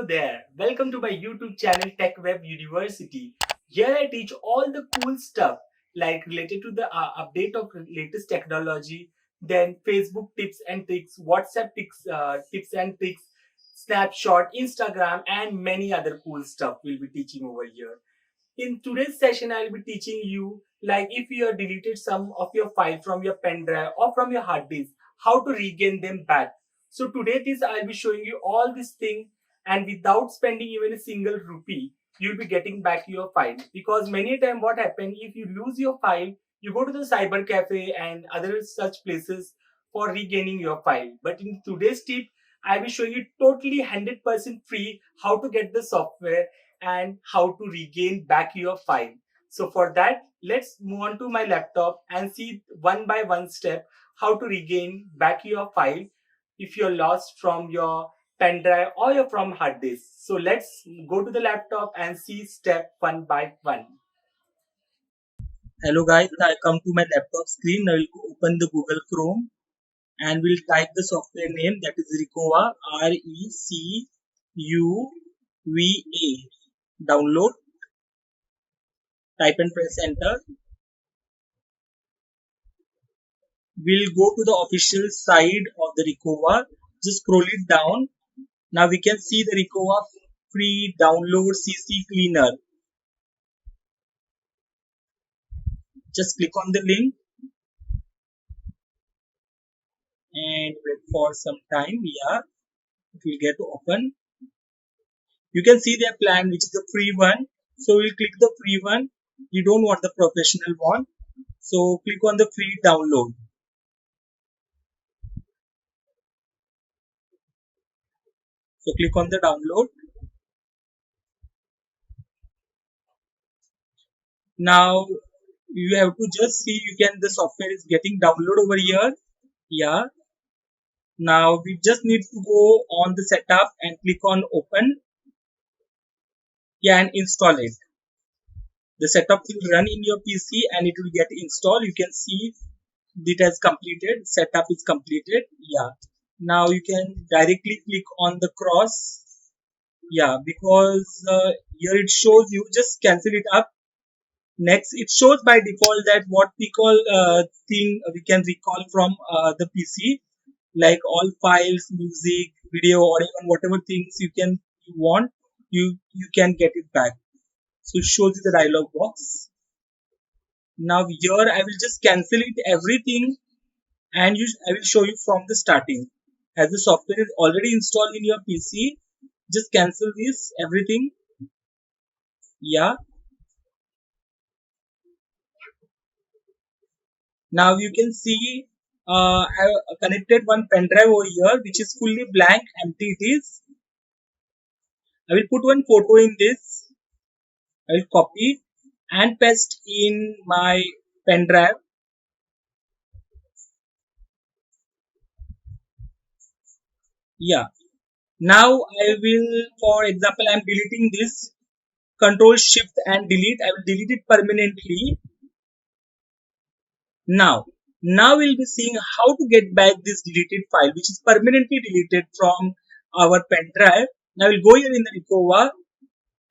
there, welcome to my YouTube channel TechWeb University. Here I teach all the cool stuff like related to the update of latest technology, then Facebook tips and tricks, WhatsApp tips and tricks, Snapshot, Instagram, and many other cool stuff we'll be teaching over here. In today's session, I'll be teaching you like if you have deleted some of your file from your pen drive or from your hard disk, how to regain them back. So today I'll be showing you all these things and without spending even a single rupee, you'll be getting back your file. Because many times what happens if you lose your file, you go to the cyber cafe and other such places for regaining your file. But in today's tip, I'll be showing you totally 100% free how to get the software and how to regain back your file. So for that, let's move on to my laptop and see one by one step how to regain back your file if you're lost from your pen drive or you're from hard disk. So let's go to the laptop and see step one by one. Hello guys, I come to my laptop screen. I will open the Google Chrome and we'll type the software name, that is Recova, Recuva. Download, type and press enter. We'll go to the official side of the Recova. Just scroll it down. Now we can see the Recova free download CC cleaner. Just click on the link and wait for some time. Yeah, it will get to open. You can see their plan, which is the free one. So we'll click the free one. You don't want the professional one. So click on the free download. So click on the download. Now you have to just see the software is getting download over here. Yeah. Now we just need to go on the setup and click on open. Yeah, and install it. The setup will run in your PC and it will get installed. You can see it has completed. Setup is completed. Yeah. Now you can directly click on the cross. Yeah, because here it shows you just cancel it up. Next, it shows by default that what we call thing we can recall from the PC, like all files, music, video, or even whatever things you want, you can get it back. So it shows you the dialog box. Now here I will just cancel it everything, and I will show you from the starting. As the software is already installed in your PC, just cancel this everything. Yeah. Now you can see I have connected one pen drive over here, which is fully blank, empty it is. I will put one photo in this. I will copy and paste in my pen drive. Yeah. Now I will, for example, I am deleting this. Control Shift and delete. I will delete it permanently. Now we'll be seeing how to get back this deleted file, which is permanently deleted from our pen drive. Now we'll go here in the Recova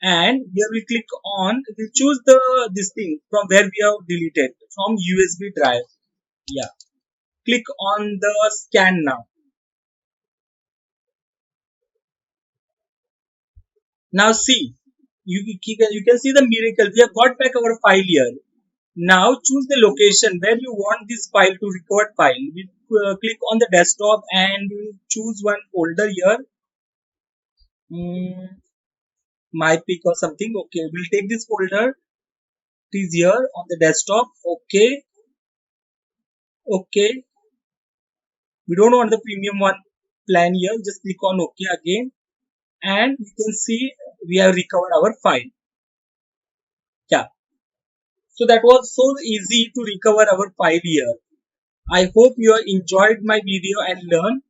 and here we click on, we choose this thing from where we have deleted, from USB drive. Yeah. Click on the scan now. Now see, you can see the miracle. We have got back our file here. Now choose the location where you want this file to record file. We click on the desktop and choose one folder here. My pick or something. Okay, we'll take this folder. It is here on the desktop. Okay. Okay. We don't want the premium one plan here. Just click on OK again. And you can see we have recovered our file. Yeah. So that was so easy to recover our file here. I hope you enjoyed my video and learned.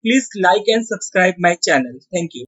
Please like and subscribe my channel. Thank you.